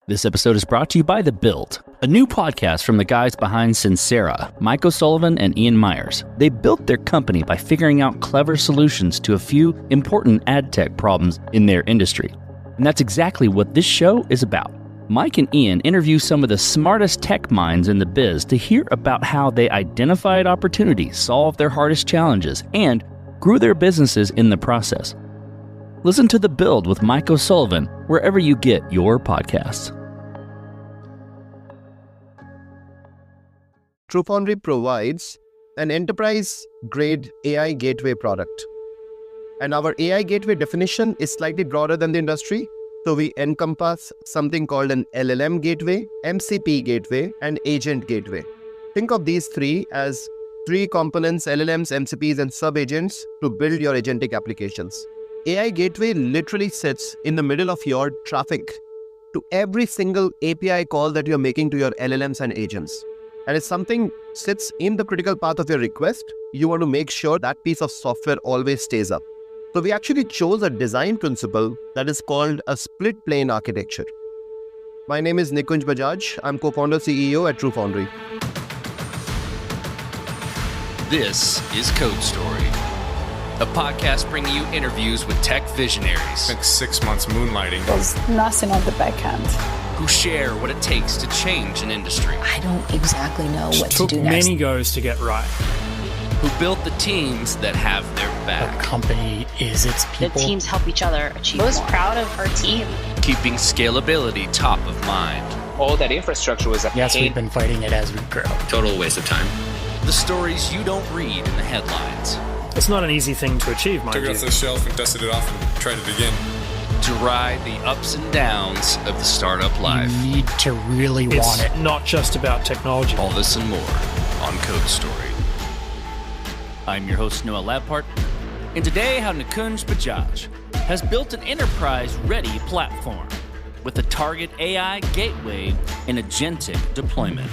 This episode is brought to you by The Build, a new podcast from the guys behind Sincera, Mike O'Sullivan and Ian Myers. They built their company by figuring out clever solutions to a few important ad tech problems in their industry. And that's exactly what this show is about. Mike and Ian interview some of the smartest tech minds in the biz to hear about how they identified opportunities, solved their hardest challenges, and grew their businesses in the process. Listen to The Build with Mike O'Sullivan wherever you get your podcasts. Foundry provides an enterprise-grade AI gateway product. And our AI gateway definition is slightly broader than the industry. So we encompass something called an LLM gateway, MCP gateway, and agent gateway. Think of these three as three components, LLMs, MCPs, and sub-agents to build your agentic applications. AI gateway literally sits in the middle of your traffic to every single API call that you're making to your LLMs and agents. And if something sits in the critical path of your request, you want to make sure that piece of software always stays up. So we actually chose a design principle that is called a split plane architecture. My name is Nikunj Bajaj. I'm co-founder CEO at Foundry. This is Code Story, a podcast bringing you interviews with tech visionaries. Spent 6 months moonlighting. There's nothing on the back end. Who share what it takes to change an industry. I don't exactly know what to do took next. many goes to get right. Who built the teams that have their back. The company is its people. The teams help each other achieve Most more. proud of our team. Keeping scalability top of mind. All that infrastructure was a Yes, pain. we've been fighting it as we grow. Total waste of time. The stories you don't read in the headlines. It's not an easy thing to achieve, mind Took you. it off the shelf and dusted it off and tried it again. To ride the ups and downs of the startup life. You need to really want it. It's not just about technology. All this and more on Code Story. I'm your host, Noah Labhart, and today how Nikunj Bajaj has built an enterprise-ready platform with a target AI gateway and agentic deployment.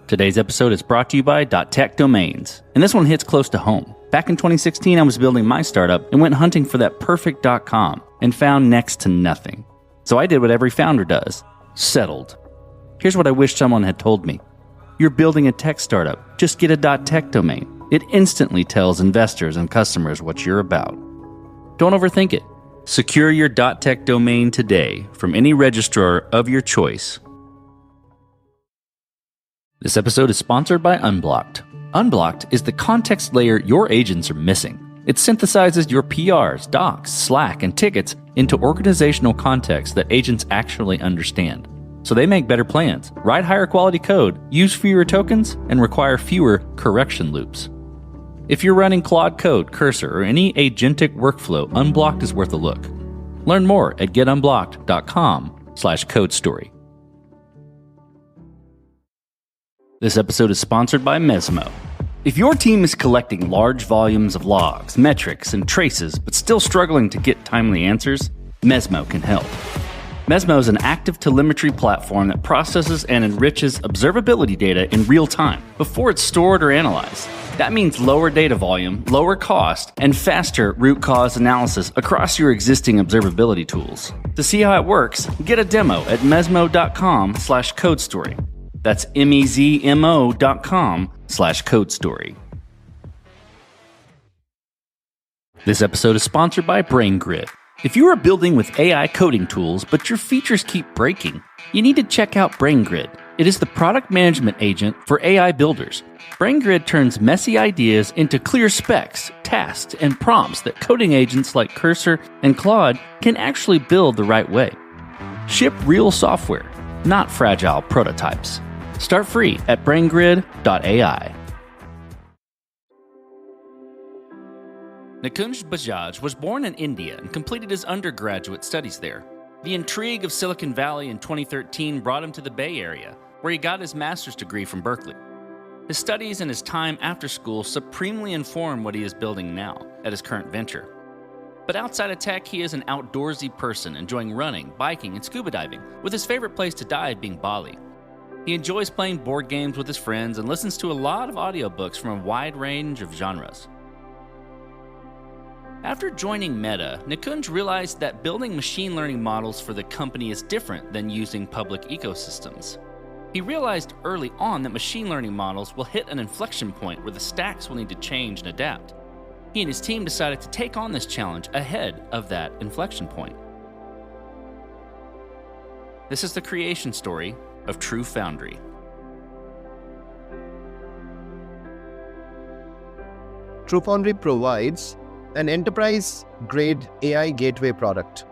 Today's episode is brought to you by .tech Domains, and this one hits close to home. Back in 2016, I was building my startup and went hunting for that perfect .com and found next to nothing. So I did what every founder does, settled. Here's what I wish someone had told me. You're building a tech startup, just get a .tech domain. It instantly tells investors and customers what you're about. Don't overthink it. Secure your .tech domain today from any registrar of your choice. This episode is sponsored by Unblocked. Unblocked is the context layer your agents are missing. It synthesizes your PRs, docs, Slack, and tickets into organizational context that agents actually understand. So they make better plans, write higher quality code, use fewer tokens, and require fewer correction loops. If you're running Claude Code, Cursor, or any agentic workflow, Unblocked is worth a look. Learn more at getunblocked.com/codestory. This episode is sponsored by Mesmo. If your team is collecting large volumes of logs, metrics, and traces, but still struggling to get timely answers, Mesmo can help. Mesmo is an active telemetry platform that processes and enriches observability data in real time before it's stored or analyzed. That means lower data volume, lower cost, and faster root cause analysis across your existing observability tools. To see how it works, get a demo at mesmo.com/codestory. That's MEZMO.com/codestory. This episode is sponsored by BrainGrid. If you are building with AI coding tools, but your features keep breaking, you need to check out BrainGrid. It is the product management agent for AI builders. BrainGrid turns messy ideas into clear specs, tasks, and prompts that coding agents like Cursor and Claude can actually build the right way. Ship real software, not fragile prototypes. Start free at braingrid.ai. Nikunj Bajaj was born in India and completed his undergraduate studies there. The intrigue of Silicon Valley in 2013 brought him to the Bay Area, where he got his master's degree from Berkeley. His studies and his time after school supremely inform what he is building now at his current venture. But outside of tech, he is an outdoorsy person enjoying running, biking, and scuba diving, with his favorite place to dive being Bali. He enjoys playing board games with his friends and listens to a lot of audiobooks from a wide range of genres. After joining Meta, Nikunj realized that building machine learning models for the company is different than using public ecosystems. He realized early on that machine learning models will hit an inflection point where the stacks will need to change and adapt. He and his team decided to take on this challenge ahead of that inflection point. This is the creation story of True Foundry. True Foundry provides an enterprise-grade AI gateway product.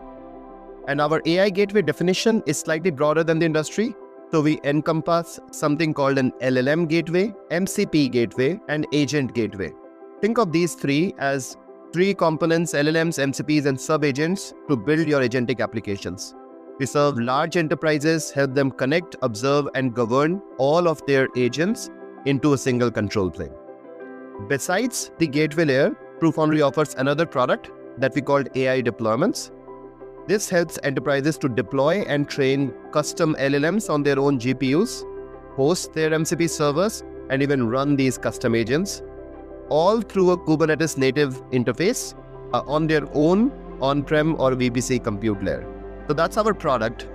And our AI gateway definition is slightly broader than the industry. So we encompass something called an LLM gateway, MCP gateway, and agent gateway. Think of these three as three components, LLMs, MCPs, and sub-agents to build your agentic applications. We serve large enterprises, help them connect, observe, and govern all of their agents into a single control plane. Besides the gateway layer, True Foundry offers another product that we call AI deployments. This helps enterprises to deploy and train custom LLMs on their own GPUs, host their MCP servers, and even run these custom agents, all through a Kubernetes native interface on their own on-prem or VPC compute layer. So that's our product,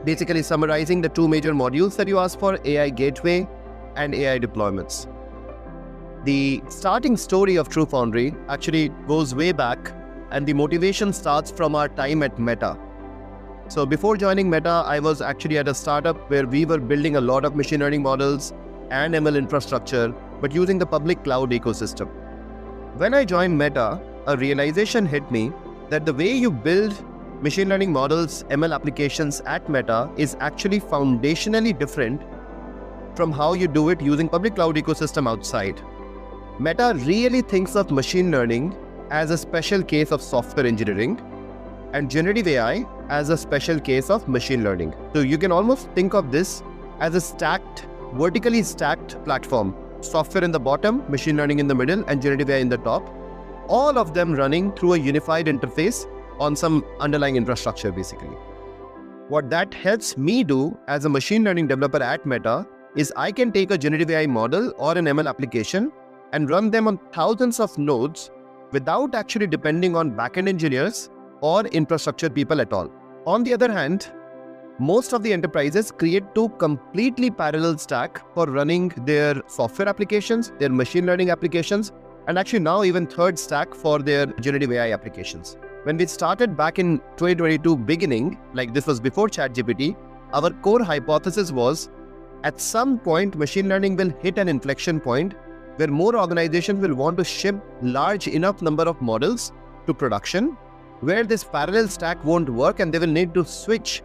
basically summarizing the two major modules that you asked for, AI gateway and AI deployments. The starting story of True Foundry actually goes way back, and the motivation starts from our time at Meta. So before joining Meta, I was actually at a startup where we were building a lot of machine learning models and ML infrastructure, but using the public cloud ecosystem. When I joined Meta, a realization hit me that the way you build machine learning models, ML applications at Meta is actually foundationally different from how you do it using public cloud ecosystem outside. Meta really thinks of machine learning as a special case of software engineering and generative AI as a special case of machine learning. So you can almost think of this as a vertically stacked platform. Software in the bottom, machine learning in the middle, and generative AI in the top. All of them running through a unified interface on some underlying infrastructure, basically. What that helps me do as a machine learning developer at Meta is I can take a generative AI model or an ML application and run them on thousands of nodes without actually depending on backend engineers or infrastructure people at all. On the other hand, most of the enterprises create two completely parallel stacks for running their software applications, their machine learning applications, and actually now even third stack for their generative AI applications. When we started back in 2022 beginning, like this was before ChatGPT, our core hypothesis was at some point machine learning will hit an inflection point where more organizations will want to ship large enough number of models to production, where this parallel stack won't work and they will need to switch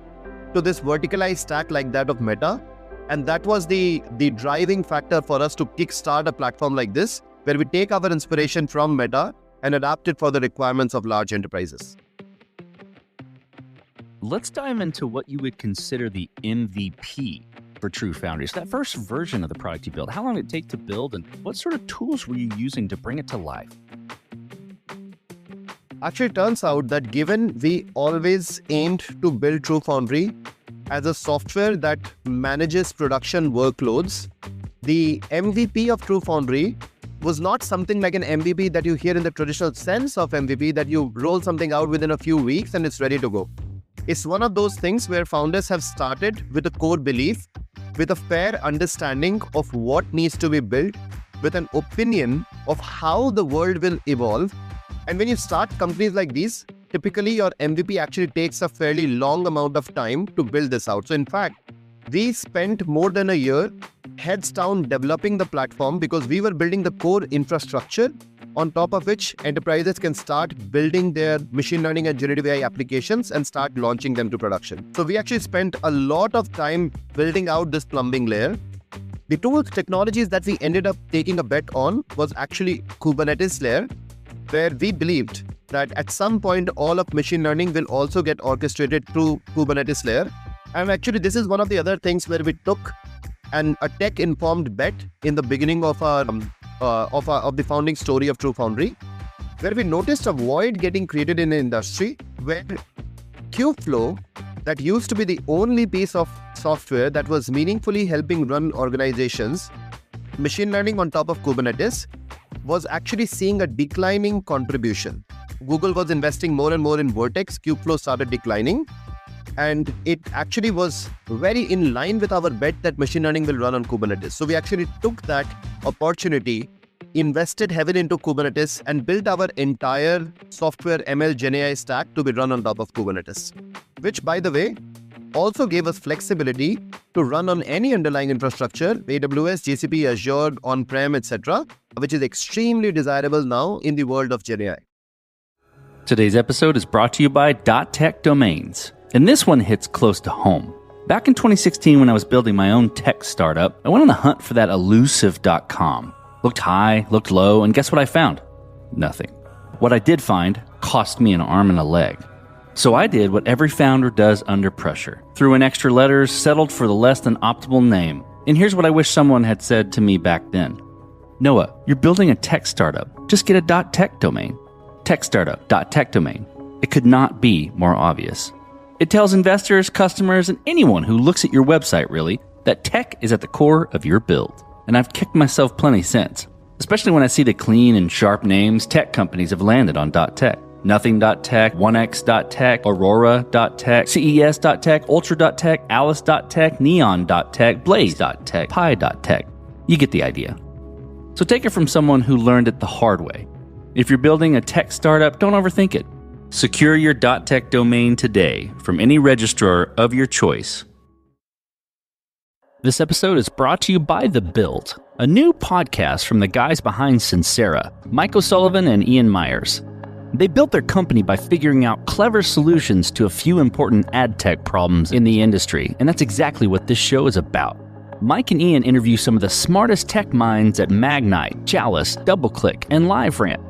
to this verticalized stack like that of Meta. And that was the driving factor for us to kickstart a platform like this, where we take our inspiration from Meta and adapt it for the requirements of large enterprises. Let's dive into what you would consider the MVP for True Foundry. So that first version of the product you built, how long did it take to build, and what sort of tools were you using to bring it to life? Actually, it turns out that given we always aimed to build True Foundry as a software that manages production workloads, the MVP of True Foundry was not something like an MVP that you hear in the traditional sense of MVP, that you roll something out within a few weeks and it's ready to go. It's one of those things where founders have started with a core belief, with a fair understanding of what needs to be built, with an opinion of how the world will evolve. And when you start companies like these, typically your MVP actually takes a fairly long amount of time to build this out. So in fact, we spent more than a year heads down developing the platform because we were building the core infrastructure on top of which enterprises can start building their machine learning and generative AI applications and start launching them to production. So we actually spent a lot of time building out this plumbing layer. The tools, technologies that we ended up taking a bet on was actually Kubernetes layer, where we believed that at some point all of machine learning will also get orchestrated through Kubernetes layer. And actually this is one of the other things where we took a tech-informed bet in the beginning of the founding story of True Foundry, where we noticed a void getting created in the industry where Kubeflow, that used to be the only piece of software that was meaningfully helping run organizations, machine learning on top of Kubernetes, was actually seeing a declining contribution. Google was investing more and more in Vertex, Kubeflow started declining. And it actually was very in line with our bet that machine learning will run on Kubernetes. So we actually took that opportunity, invested heavily into Kubernetes, and built our entire software ML GenAI stack to be run on top of Kubernetes, which, by the way, also gave us flexibility to run on any underlying infrastructure, AWS, GCP, Azure, on-prem, etc., which is extremely desirable now in the world of GenAI. Today's episode is brought to you by .tech Domains. And this one hits close to home. Back in 2016, when I was building my own tech startup, I went on the hunt for that elusive .com. Looked high, looked low, and guess what I found? Nothing. What I did find cost me an arm and a leg. So I did what every founder does under pressure. Threw in extra letters, settled for the less than optimal name. And here's what I wish someone had said to me back then. Noah, you're building a tech startup. Just get a .tech domain. Tech startup, .tech domain. It could not be more obvious. It tells investors, customers, and anyone who looks at your website, really, that tech is at the core of your build. And I've kicked myself plenty since, especially when I see the clean and sharp names tech companies have landed on .tech. Nothing.tech, 1x.tech, Aurora.tech, CES.tech, Ultra.tech, Alice.tech, Neon.tech, Blaze.tech, Pi.tech. You get the idea. So take it from someone who learned it the hard way. If you're building a tech startup, don't overthink it. Secure your .tech domain today from any registrar of your choice. This episode is brought to you by The Build, a new podcast from the guys behind Sincera, Mike O'Sullivan and Ian Myers. They built their company by figuring out clever solutions to a few important ad tech problems in the industry, and that's exactly what this show is about. Mike and Ian interview some of the smartest tech minds at Magnite, Chalice, DoubleClick, and LiveRamp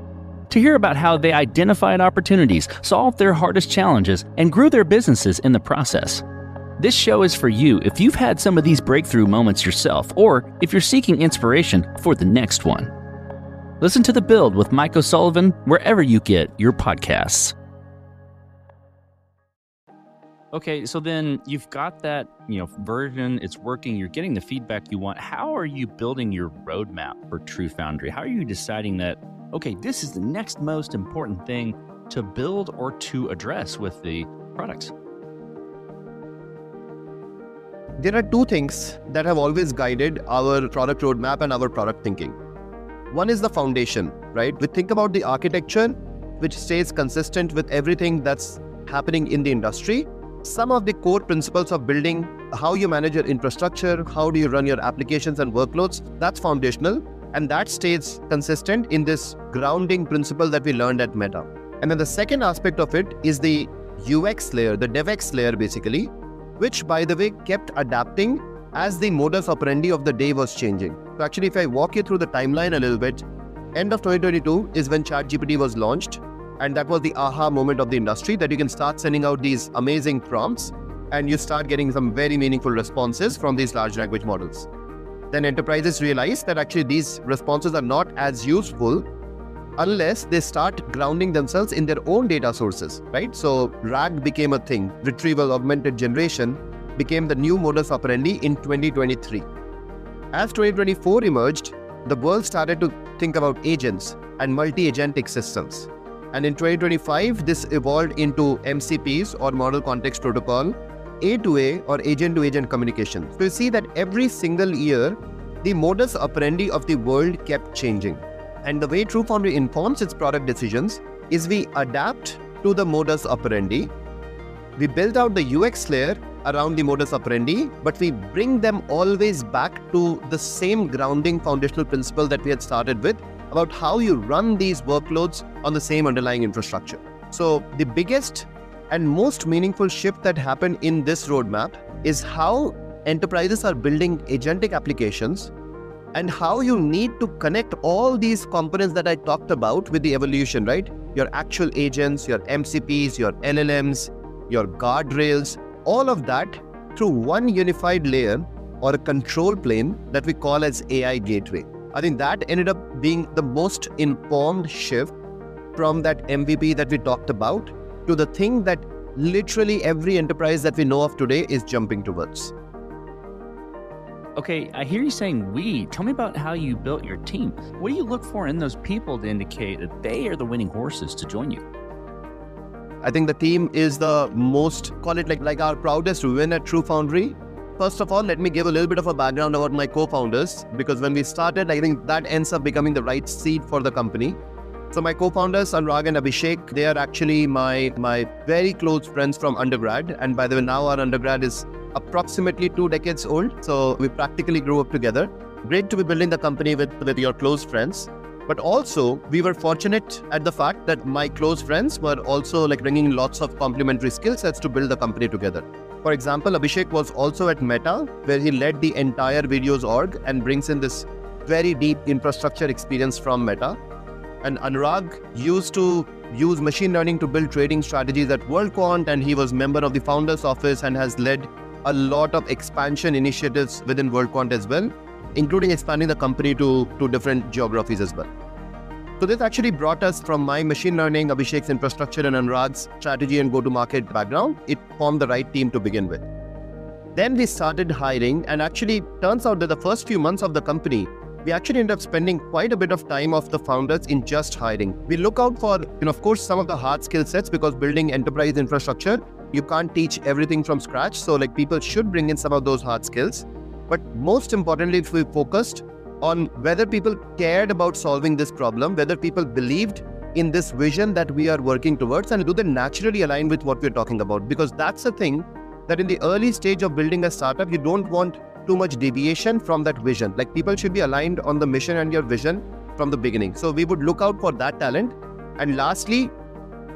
to hear about how they identified opportunities, solved their hardest challenges, and grew their businesses in the process. This show is for you if you've had some of these breakthrough moments yourself, or if you're seeking inspiration for the next one. Listen to The Build with Mike O'Sullivan wherever you get your podcasts. Okay, so then you've got that, version, it's working, you're getting the feedback you want. How are you building your roadmap for True Foundry? How are you deciding that, okay, this is the next most important thing to build or to address with the products? There are two things that have always guided our product roadmap and our product thinking. One is the foundation, right? We think about the architecture, which stays consistent with everything that's happening in the industry. Some of the core principles of building, how you manage your infrastructure, how do you run your applications and workloads, that's foundational. And that stays consistent in this grounding principle that we learned at Meta. And then the second aspect of it is the UX layer, the DevX layer basically, which by the way kept adapting as the modus operandi of the day was changing. So actually if I walk you through the timeline a little bit, end of 2022 is when ChatGPT was launched. And that was the aha moment of the industry, that you can start sending out these amazing prompts and you start getting some very meaningful responses from these large language models. Then enterprises realize that actually these responses are not as useful unless they start grounding themselves in their own data sources, right? So RAG became a thing. Retrieval Augmented Generation became the new modus operandi in 2023. As 2024 emerged, the world started to think about agents and multi-agentic systems. And in 2025, this evolved into MCPs or Model Context Protocol, A2A or agent-to-agent communication. So you see that every single year, the modus operandi of the world kept changing. And the way True Foundry informs its product decisions is we adapt to the modus operandi. We build out the UX layer around the modus operandi, but we bring them always back to the same grounding foundational principle that we had started with, about how you run these workloads on the same underlying infrastructure. So the biggest and most meaningful shift that happened in this roadmap is how enterprises are building agentic applications and how you need to connect all these components that I talked about with the evolution, right? Your actual agents, your MCPs, your LLMs, your guardrails, all of that through one unified layer or a control plane that we call as AI gateway. I think that ended up being the most informed shift from that MVP that we talked about to the thing that literally every enterprise that we know of today is jumping towards. Okay, I hear you saying we. Tell me about how you built your team. What do you look for in those people to indicate that they are the winning horses to join you? I think the team is the most, call it like our proudest win at True Foundry. First of all, let me give a little bit of a background about my co-founders, because when we started, I think that ends up becoming the right seed for the company. So my co-founders, Anurag and Abhishek, they are actually my very close friends from undergrad. And by the way, now our undergrad is approximately 2 decades old. So we practically grew up together. Great to be building the company with your close friends. But also, we were fortunate at the fact that my close friends were also like bringing lots of complementary skill sets to build the company together. For example, Abhishek was also at Meta, where he led the entire videos org and brings in this very deep infrastructure experience from Meta. And Anurag used to use machine learning to build trading strategies at WorldQuant, and he was member of the founder's office and has led a lot of expansion initiatives within WorldQuant as well, including expanding the company to different geographies as well. So this actually brought us from my machine learning, Abhishek's infrastructure, and Anurag's strategy and go-to-market background. It formed the right team to begin with. Then we started hiring, and actually turns out that the first few months of the company, we actually ended up spending quite a bit of time of the founders in just hiring. We look out for, of course, some of the hard skill sets, because building enterprise infrastructure, you can't teach everything from scratch. So like people should bring in some of those hard skills. But most importantly, we focused on whether people cared about solving this problem, whether people believed in this vision that we are working towards, and do they naturally align with what we're talking about? Because that's the thing that in the early stage of building a startup, you don't want too much deviation from that vision. Like people should be aligned on the mission and your vision from the beginning. So we would look out for that talent. And lastly,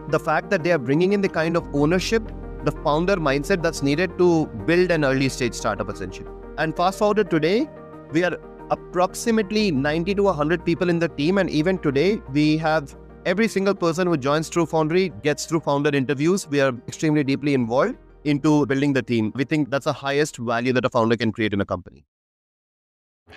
the fact that they are bringing in the kind of ownership, the founder mindset that's needed to build an early stage startup essentially. And fast forward today, we are approximately 90 to 100 people in the team. And even today, we have every single person who joins True Foundry gets through founder interviews. We are extremely deeply involved into building the team. We think that's the highest value that a founder can create in a company.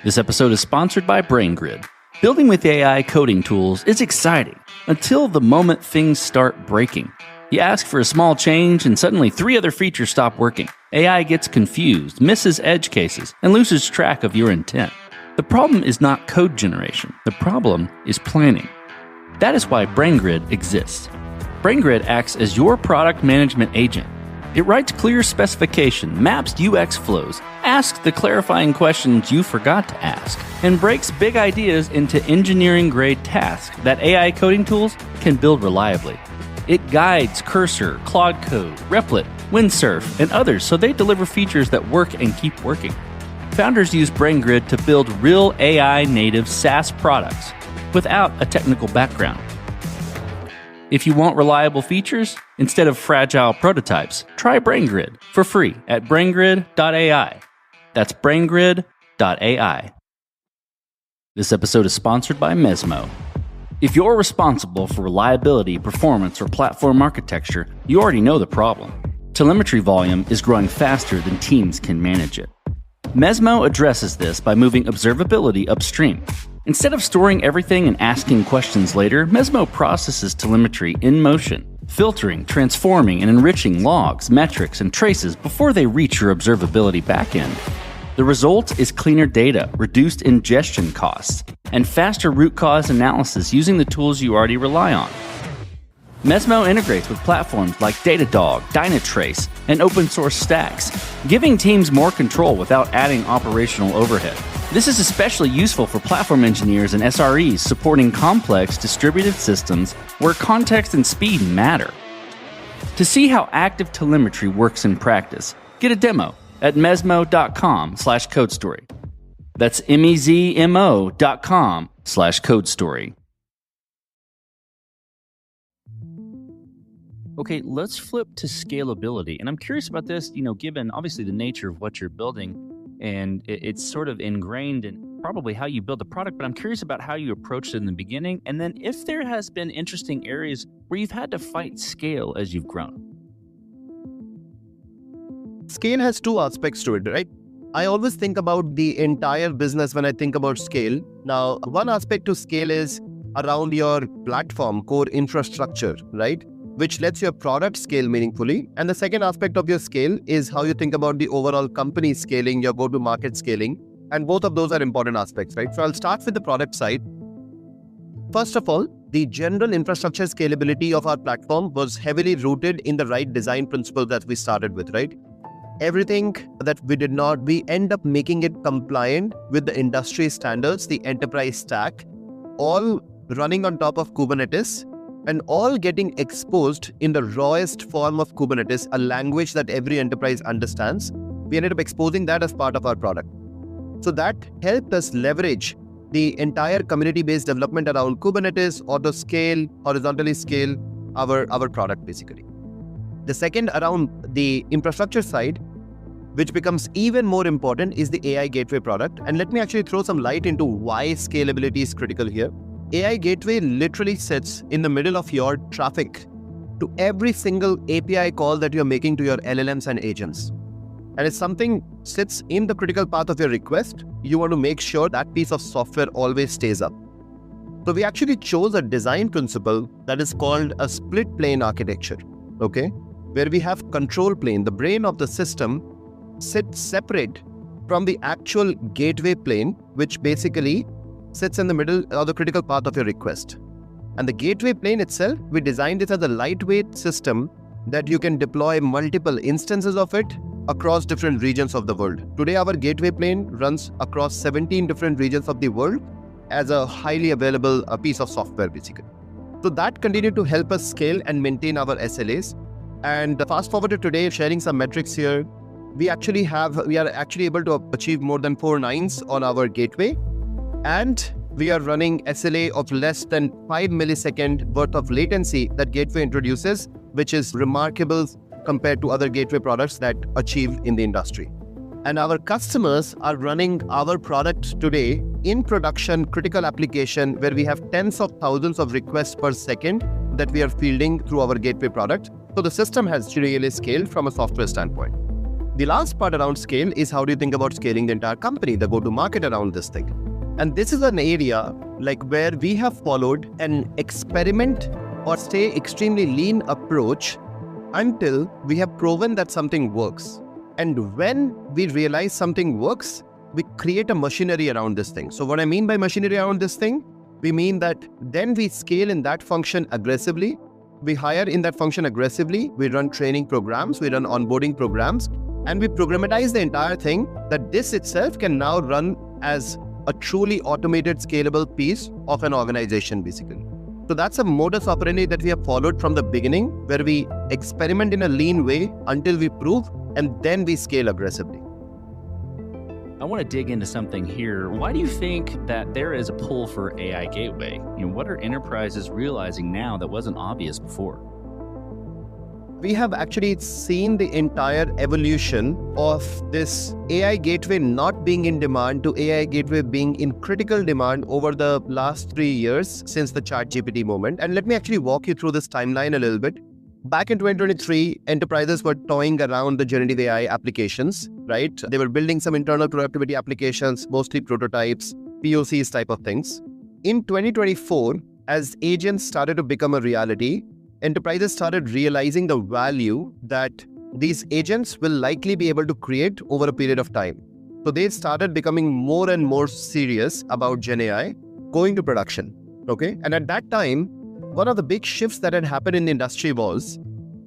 This episode is sponsored by BrainGrid. Building with AI coding tools is exciting until the moment things start breaking. You ask for a small change and suddenly 3 other features stop working. AI gets confused, misses edge cases, and loses track of your intent. The problem is not code generation. The problem is planning. That is why BrainGrid exists. BrainGrid acts as your product management agent. It writes clear specification, maps UX flows, asks the clarifying questions you forgot to ask, and breaks big ideas into engineering-grade tasks that AI coding tools can build reliably. It guides Cursor, Claude Code, Replit, Windsurf, and others so they deliver features that work and keep working. Founders use BrainGrid to build real AI-native SaaS products without a technical background. If you want reliable features instead of fragile prototypes, try BrainGrid for free at braingrid.ai. That's braingrid.ai. This episode is sponsored by Mesmo. If you're responsible for reliability, performance, or platform architecture, you already know the problem. Telemetry volume is growing faster than teams can manage it. Mesmo addresses this by moving observability upstream. Instead of storing everything and asking questions later, Mesmo processes telemetry in motion, filtering, transforming, and enriching logs, metrics, and traces before they reach your observability backend. The result is cleaner data, reduced ingestion costs, and faster root cause analysis using the tools you already rely on. Mesmo integrates with platforms like Datadog, Dynatrace, and open source stacks, giving teams more control without adding operational overhead. This is especially useful for platform engineers and SREs supporting complex distributed systems where context and speed matter. To see how active telemetry works in practice, get a demo at mesmo.com/codestory. That's mezmo.com/codestory. Okay, let's flip to scalability. And I'm curious about this, given obviously the nature of what you're building, and it's sort of ingrained in probably how you build the product, but I'm curious about how you approached it in the beginning, and then if there has been interesting areas where you've had to fight scale as you've grown. Scale has 2 aspects to it, right? I always think about the entire business when I think about scale. Now, one aspect to scale is around your platform, core infrastructure, right? Which lets your product scale meaningfully. And the second aspect of your scale is how you think about the overall company scaling, your go-to-market scaling. And both of those are important aspects, right? So I'll start with the product side. First of all, the general infrastructure scalability of our platform was heavily rooted in the right design principle that we started with, right? Everything that we end up making it compliant with the industry standards, the enterprise stack, all running on top of Kubernetes and all getting exposed in the rawest form of Kubernetes, a language that every enterprise understands. We ended up exposing that as part of our product. So that helped us leverage the entire community-based development around Kubernetes, auto-scale, horizontally scale our product basically. The second around the infrastructure side, which becomes even more important, is the AI Gateway product. And let me actually throw some light into why scalability is critical here. AI Gateway literally sits in the middle of your traffic to every single API call that you're making to your LLMs and agents. And if something sits in the critical path of your request, you want to make sure that piece of software always stays up. So we actually chose a design principle that is called a split plane architecture, okay? Where we have control plane, the brain of the system, sits separate from the actual gateway plane, which basically sits in the middle or the critical path of your request. And the gateway plane itself, we designed it as a lightweight system that you can deploy multiple instances of it across different regions of the world. Today, our gateway plane runs across 17 different regions of the world as a highly available piece of software, basically. So that continued to help us scale and maintain our SLAs. And fast forward to today, sharing some metrics here, we are actually able to achieve more than 4 nines on our gateway. And we are running SLA of less than 5 millisecond worth of latency that gateway introduces, which is remarkable compared to other gateway products that achieve in the industry. And our customers are running our product today in production critical application where we have tens of thousands of requests per second that we are fielding through our gateway product. So the system has really scaled from a software standpoint. The last part around scale is how do you think about scaling the entire company, the go-to-market around this thing. And this is an area like where we have followed an experiment or stay extremely lean approach until we have proven that something works. And when we realize something works, we create a machinery around this thing. So what I mean by machinery around this thing, we mean that then we scale in that function aggressively, we hire in that function aggressively, we run training programs, we run onboarding programs, and we programmatize the entire thing that this itself can now run as a truly automated, scalable piece of an organization, basically. So that's a modus operandi that we have followed from the beginning, where we experiment in a lean way until we prove, and then we scale aggressively. I want to dig into something here. Why do you think that there is a pull for AI Gateway? What are enterprises realizing now that wasn't obvious before? We have actually seen the entire evolution of this AI Gateway not being in demand to AI Gateway being in critical demand over the last 3 years since the ChatGPT moment. And let me actually walk you through this timeline a little bit. Back in 2023, enterprises were toying around the generative AI applications, right? They were building some internal productivity applications, mostly prototypes, POCs type of things. In 2024, as agents started to become a reality, enterprises started realizing the value that these agents will likely be able to create over a period of time. So they started becoming more and more serious about Gen AI going to production, okay? And at that time, one of the big shifts that had happened in the industry was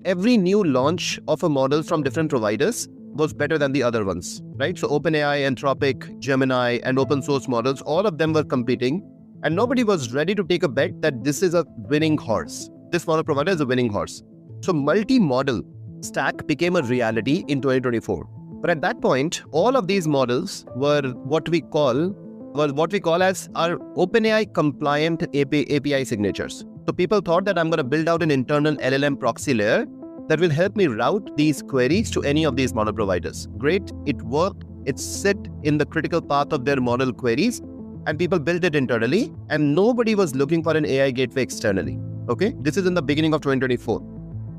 every new launch of a model from different providers was better than the other ones, right? So OpenAI, Anthropic, Gemini, and open source models, all of them were competing, and nobody was ready to take a bet that this is a winning horse. This model provider is a winning horse. So multi-model stack became a reality in 2024. But at that point, all of these models were what we call as our OpenAI compliant API signatures. So people thought that I'm going to build out an internal LLM proxy layer that will help me route these queries to any of these model providers. Great, it worked. It sit in the critical path of their model queries, and people built it internally, and nobody was looking for an AI gateway externally. Okay, this is in the beginning of 2024.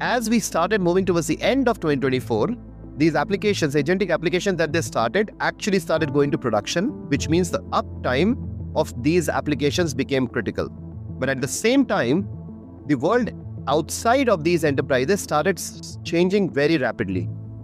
As we started moving towards the end of 2024, these applications, agentic applications that they actually started going to production, which means the uptime of these applications became critical. But at the same time, the world outside of these enterprises started changing very rapidly,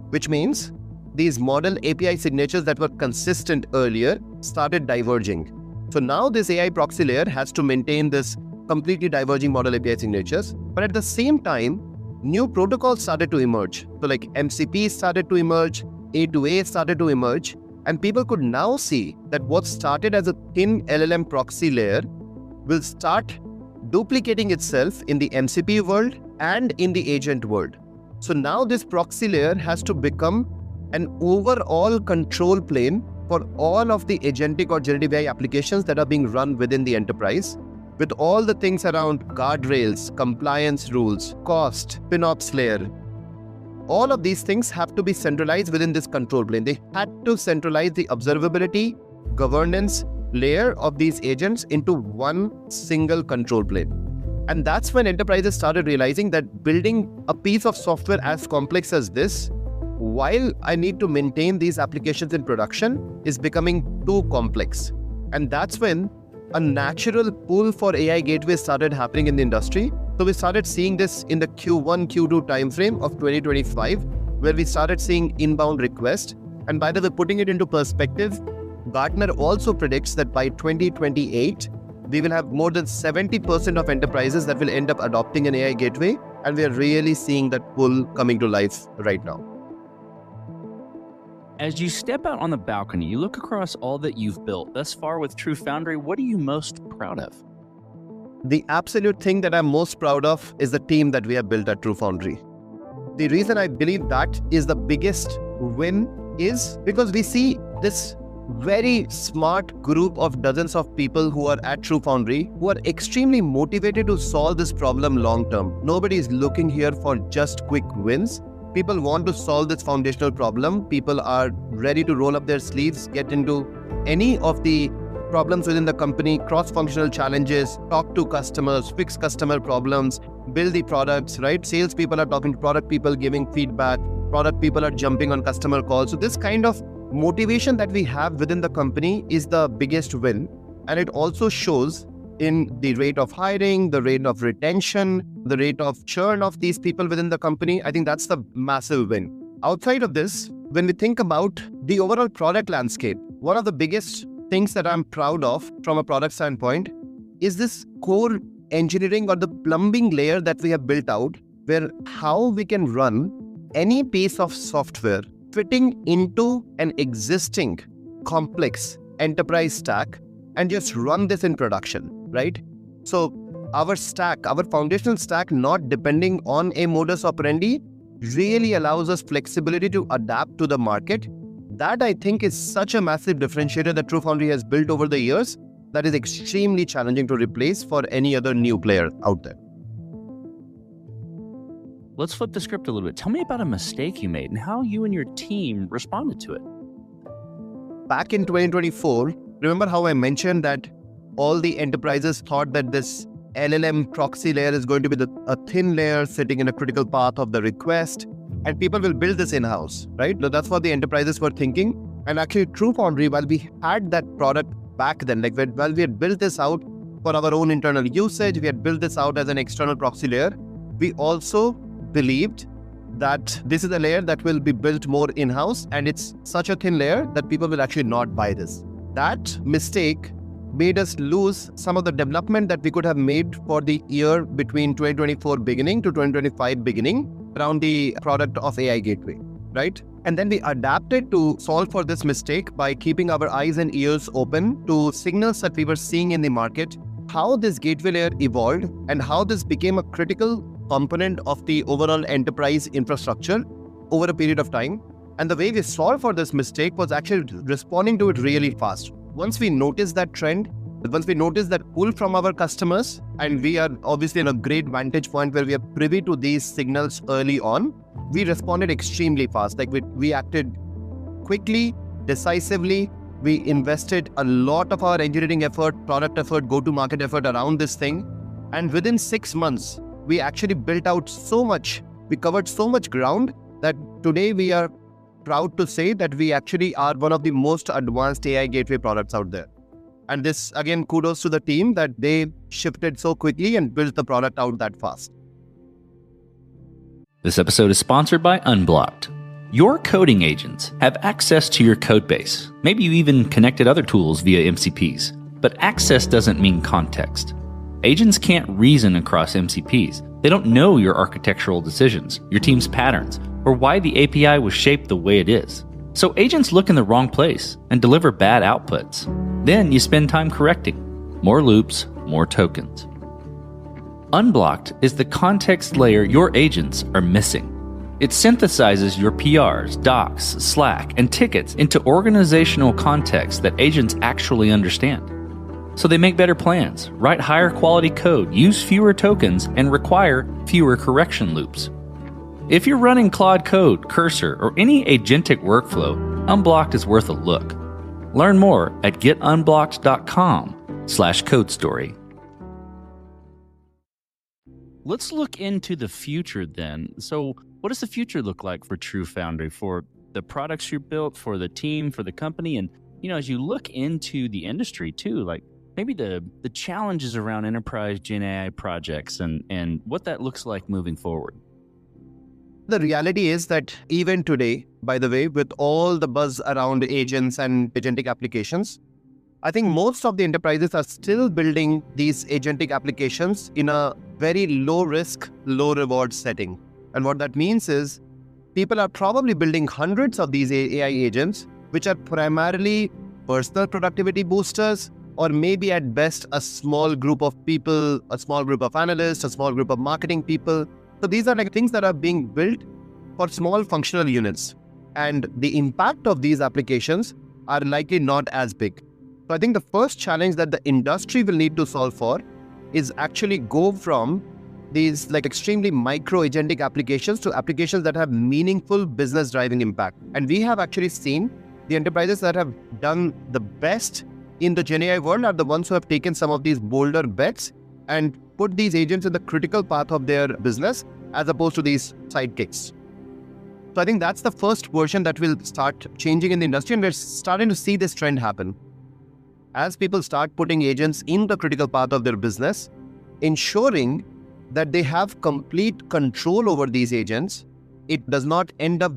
which means these model API signatures that were consistent earlier started diverging. So now this AI proxy layer has to maintain this completely diverging model API signatures. But at the same time, new protocols started to emerge. So like MCP started to emerge, A2A started to emerge, and people could now see that what started as a thin LLM proxy layer will start duplicating itself in the MCP world and in the agent world. So now this proxy layer has to become an overall control plane for all of the agentic or generative AI applications that are being run within the enterprise, with all the things around guardrails, compliance rules, cost, FinOps layer. All of these things have to be centralized within this control plane. They had to centralize the observability, governance layer of these agents into one single control plane. And that's when enterprises started realizing that building a piece of software as complex as this, while I need to maintain these applications in production, is becoming too complex. And that's when a natural pull for AI gateways started happening in the industry. So we started seeing this in the Q1, Q2 timeframe of 2025, where we started seeing inbound requests. And by the way, putting it into perspective, Gartner also predicts that by 2028, we will have more than 70% of enterprises that will end up adopting an AI gateway. And we are really seeing that pull coming to life right now. As you step out on the balcony, you look across all that you've built thus far with True Foundry. What are you most proud of? The absolute thing that I'm most proud of is the team that we have built at True Foundry. The reason I believe that is the biggest win is because we see this very smart group of dozens of people who are at True Foundry who are extremely motivated to solve this problem long term. Nobody is looking here for just quick wins. People want to solve this foundational problem. People are ready to roll up their sleeves, get into any of the problems within the company, cross-functional challenges, talk to customers, fix customer problems, build the products, right? Sales people are talking to product people, giving feedback. Product people are jumping on customer calls. So this kind of motivation that we have within the company is the biggest win. And it also shows in the rate of hiring, the rate of retention, the rate of churn of these people within the company. I think that's the massive win. Outside of this, when we think about the overall product landscape, one of the biggest things that I'm proud of from a product standpoint is this core engineering or the plumbing layer that we have built out, where how we can run any piece of software fitting into an existing complex enterprise stack and just run this in production, right? So our stack, our foundational stack, not depending on a modus operandi, really allows us flexibility to adapt to the market. That I think is such a massive differentiator that True Foundry has built over the years that is extremely challenging to replace for any other new player out there. Let's flip the script a little bit. Tell me about a mistake you made and how you and your team responded to it. Back in 2024, remember how I mentioned that all the enterprises thought that this LLM proxy layer is going to be a thin layer sitting in a critical path of the request, and people will build this in-house, right? So that's what the enterprises were thinking. And actually, True Foundry, while we had that product back then, like while we had built this out for our own internal usage, we had built this out as an external proxy layer, we also believed that this is a layer that will be built more in-house, and it's such a thin layer that people will actually not buy this. That mistake made us lose some of the development that we could have made for the year between 2024 beginning to 2025 beginning around the product of AI Gateway, right? And then we adapted to solve for this mistake by keeping our eyes and ears open to signals that we were seeing in the market, how this gateway layer evolved and how this became a critical component of the overall enterprise infrastructure over a period of time. And the way we solved for this mistake was actually responding to it really fast. Once we noticed that trend, once we noticed that pull from our customers, and we are obviously in a great vantage point where we are privy to these signals early on, we responded extremely fast. Like we acted quickly, decisively. We invested a lot of our engineering effort, product effort, go-to-market effort around this thing. And within 6 months, we actually built out so much. We covered so much ground that today we are proud to say that we actually are one of the most advanced AI gateway products out there. And this, again, kudos to the team that they shifted so quickly and built the product out that fast. This episode is sponsored by Unblocked. Your coding agents have access to your code base. Maybe you even connected other tools via MCPs. But access doesn't mean context. Agents can't reason across MCPs. They don't know your architectural decisions, your team's patterns, or why the API was shaped the way it is. So agents look in the wrong place and deliver bad outputs. Then you spend time correcting. More loops, more tokens. Unblocked is the context layer your agents are missing. It synthesizes your PRs, docs, Slack, and tickets into organizational context that agents actually understand. So they make better plans, write higher quality code, use fewer tokens, and require fewer correction loops. If you're running Claude Code, Cursor, or any agentic workflow, Unblocked is worth a look. Learn more at getunblocked.com/codestory. Let's look into the future then. So what does the future look like for True Foundry, for the products you built, for the team, for the company? And, as you look into the industry too, like maybe the challenges around enterprise Gen AI projects and what that looks like moving forward. The reality is that even today, by the way, with all the buzz around agents and agentic applications, I think most of the enterprises are still building these agentic applications in a very low risk, low reward setting. And what that means is people are probably building hundreds of these AI agents, which are primarily personal productivity boosters, or maybe at best a small group of people, a small group of analysts, a small group of marketing people. So these are like things that are being built for small functional units. And the impact of these applications are likely not as big. So I think the first challenge that the industry will need to solve for is actually go from these like extremely micro agentic applications to applications that have meaningful business driving impact. And we have actually seen the enterprises that have done the best in the Gen AI world are the ones who have taken some of these bolder bets and put these agents in the critical path of their business as opposed to these sidekicks. So I think that's the first version that will start changing in the industry, and we're starting to see this trend happen. As people start putting agents in the critical path of their business, ensuring that they have complete control over these agents, it does not end up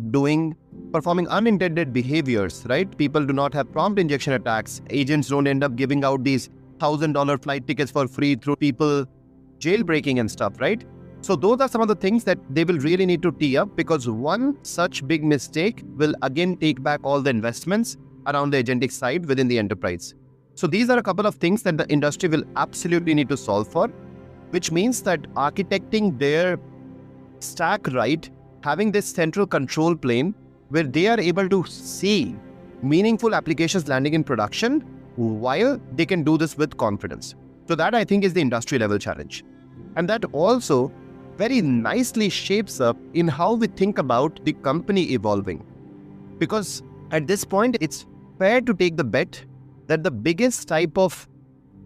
performing unintended behaviors, right? People do not have prompt injection attacks. Agents don't end up giving out these $1,000 flight tickets for free through people jailbreaking and stuff, right? So those are some of the things that they will really need to tee up, because one such big mistake will again take back all the investments around the agentic side within the enterprise. So these are a couple of things that the industry will absolutely need to solve for, which means that architecting their stack right, having this central control plane where they are able to see meaningful applications landing in production while they can do this with confidence. So that I think is the industry level challenge. And that also very nicely shapes up in how we think about the company evolving. Because at this point, it's fair to take the bet that the biggest type of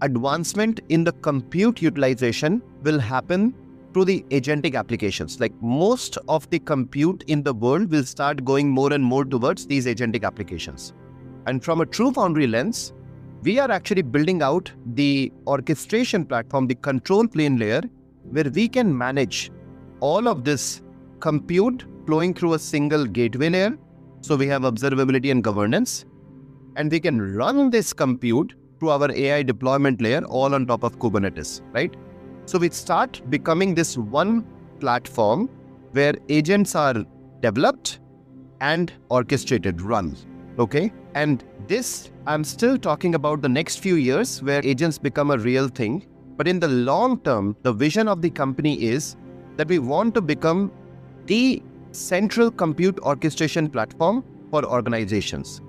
advancement in the compute utilization will happen through the agentic applications. Like most of the compute in the world will start going more and more towards these agentic applications. And from a True Foundry lens, we are actually building out the orchestration platform, the control plane layer, where we can manage all of this compute flowing through a single gateway layer. So we have observability and governance, and we can run this compute through our AI deployment layer all on top of Kubernetes, right? So we start becoming this one platform where agents are developed and orchestrated, run, okay? And this, I'm still talking about the next few years where agents become a real thing. But in the long term, the vision of the company is that we want to become the central compute orchestration platform for organizations.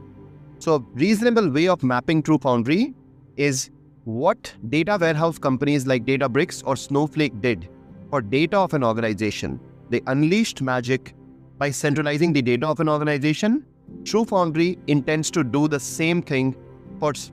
So a reasonable way of mapping True Foundry is what data warehouse companies like Databricks or Snowflake did for data of an organization. They unleashed magic by centralizing the data of an organization. True Foundry intends to do the same thing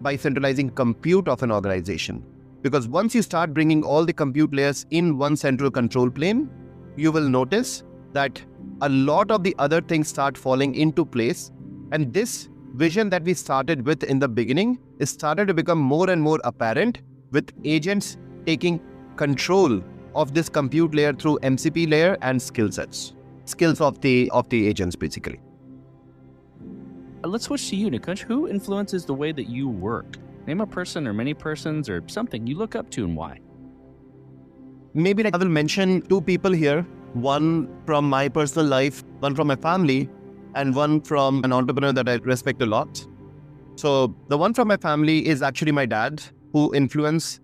by centralizing compute of an organization. Because once you start bringing all the compute layers in one central control plane, you will notice that a lot of the other things start falling into place. And this vision that we started with in the beginning is started to become more and more apparent, with agents taking control of this compute layer through MCP layer and skills of the agents, basically. Let's switch to you, Nikunj. Who influences the way that you work? Name a person or many persons or something you look up to, and why. maybe I will mention two people here, one from my personal life, one from my family, and one from an entrepreneur that I respect a lot. So the one from my family is actually my dad, who influenced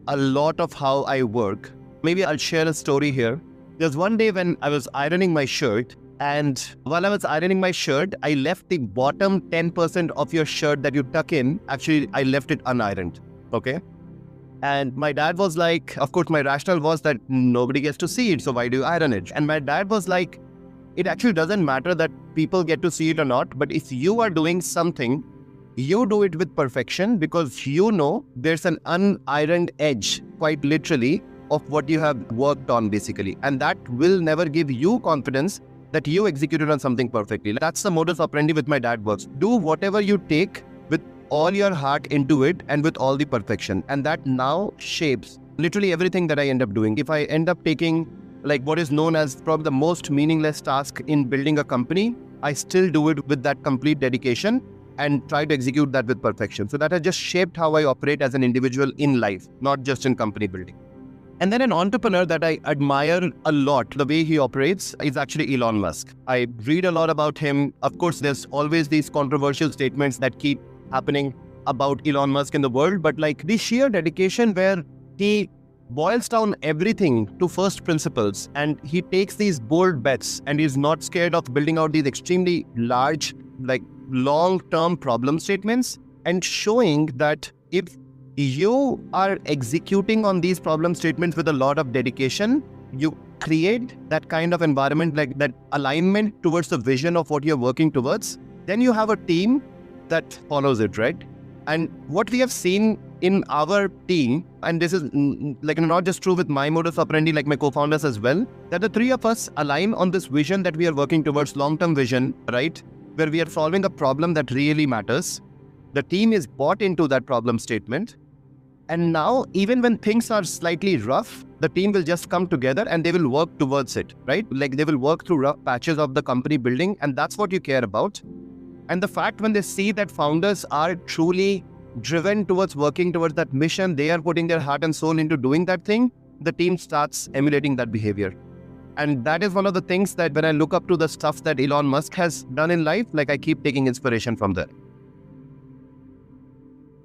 a lot of how I work. Maybe I'll share a story here. There's one day when I was ironing my shirt, and while I was ironing my shirt, I left the bottom 10% of your shirt that you tuck in. Actually, I left it unironed. Okay. And my dad was like, of course, my rationale was that nobody gets to see it, so why do you iron it? And my dad was like, it actually doesn't matter that people get to see it or not, but if you are doing something, you do it with perfection, because you know there's an unironed edge, quite literally, of what you have worked on basically. And that will never give you confidence that you executed on something perfectly. That's the modus operandi with my dad works. Do whatever you take with all your heart into it and with all the perfection. And that now shapes literally everything that I end up doing. If I end up taking like what is known as probably the most meaningless task in building a company, I still do it with that complete dedication and try to execute that with perfection. So that has just shaped how I operate as an individual in life, not just in company building. And then an entrepreneur that I admire a lot, the way he operates, is actually Elon Musk. I read a lot about him. Of course, there's always these controversial statements that keep happening about Elon Musk in the world, but like the sheer dedication where he boils down everything to first principles and he takes these bold bets and he's not scared of building out these extremely large, like long-term problem statements and showing that if you are executing on these problem statements with a lot of dedication, you create that kind of environment, like that alignment towards the vision of what you're working towards, then you have a team that follows it, right? And what we have seen in our team, and this is like not just true with my modus operandi, like my co-founders as well, that the three of us align on this vision that we are working towards, long-term vision, right? Where we are solving a problem that really matters. The team is bought into that problem statement. And now, even when things are slightly rough, the team will just come together and they will work towards it, right? Like they will work through rough patches of the company building, and that's what you care about. And the fact when they see that founders are truly driven towards working towards that mission, they are putting their heart and soul into doing that thing, the team starts emulating that behavior. And that is one of the things that when I look up to the stuff that Elon Musk has done in life, like I keep taking inspiration from there.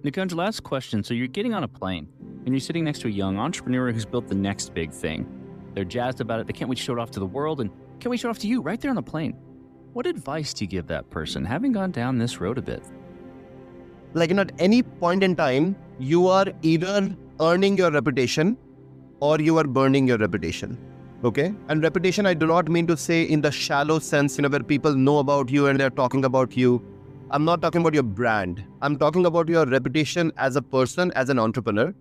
Nikunj, last question. So you're getting on a plane and you're sitting next to a young entrepreneur who's built the next big thing. They're jazzed about it. They can't wait to show it off to the world, and can't wait to show it off to you right there on the plane. What advice do you give that person, having gone down this road a bit? Like at any point in time, you are either earning your reputation or you are burning your reputation. Okay? And reputation, I do not mean to say in the shallow sense, where people know about you and they're talking about you. I'm not talking about your brand. I'm talking about your reputation as a person, as an entrepreneur,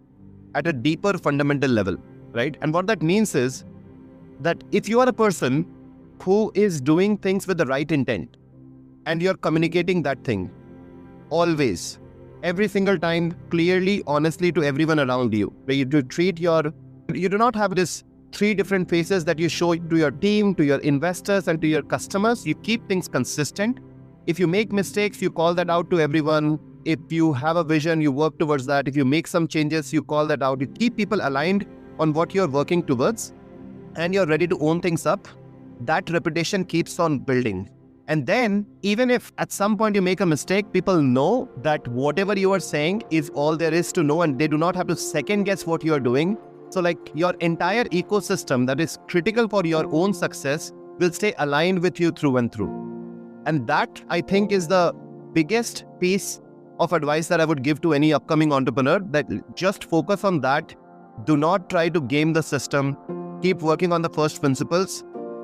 at a deeper fundamental level, right? And what that means is that if you are a person who is doing things with the right intent and you're communicating that thing always, every single time, clearly, honestly to everyone around you, where you do not have this three different faces that you show to your team, to your investors, and to your customers. You keep things consistent. If you make mistakes, you call that out to everyone. If you have a vision, you work towards that. If you make some changes, you call that out. You keep people aligned on what you're working towards, and you're ready to own things up. That reputation keeps on building. And then, even if at some point you make a mistake, people know that whatever you are saying is all there is to know, and they do not have to second guess what you are doing. So like your entire ecosystem that is critical for your own success will stay aligned with you through and through. And that, I think, is the biggest piece of advice that I would give to any upcoming entrepreneur, that just focus on that. Do not try to game the system. Keep working on the first principles.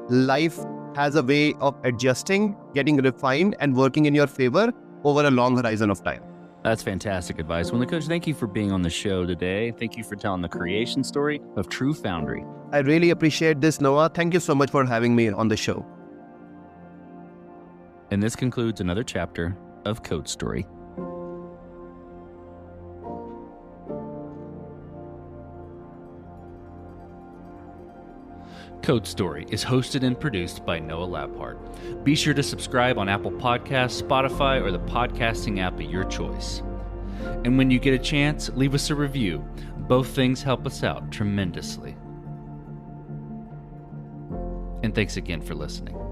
Life has a way of adjusting, getting refined, and working in your favor over a long horizon of time. That's fantastic advice. Well, Nikunj, thank you for being on the show today. Thank you for telling the creation story of True Foundry. I really appreciate this, Noah. Thank you so much for having me on the show. And this concludes another chapter of Code Story. Code Story is hosted and produced by Noah Labhart. Be sure to subscribe on Apple Podcasts, Spotify, or the podcasting app of your choice. And when you get a chance, leave us a review. Both things help us out tremendously. And thanks again for listening.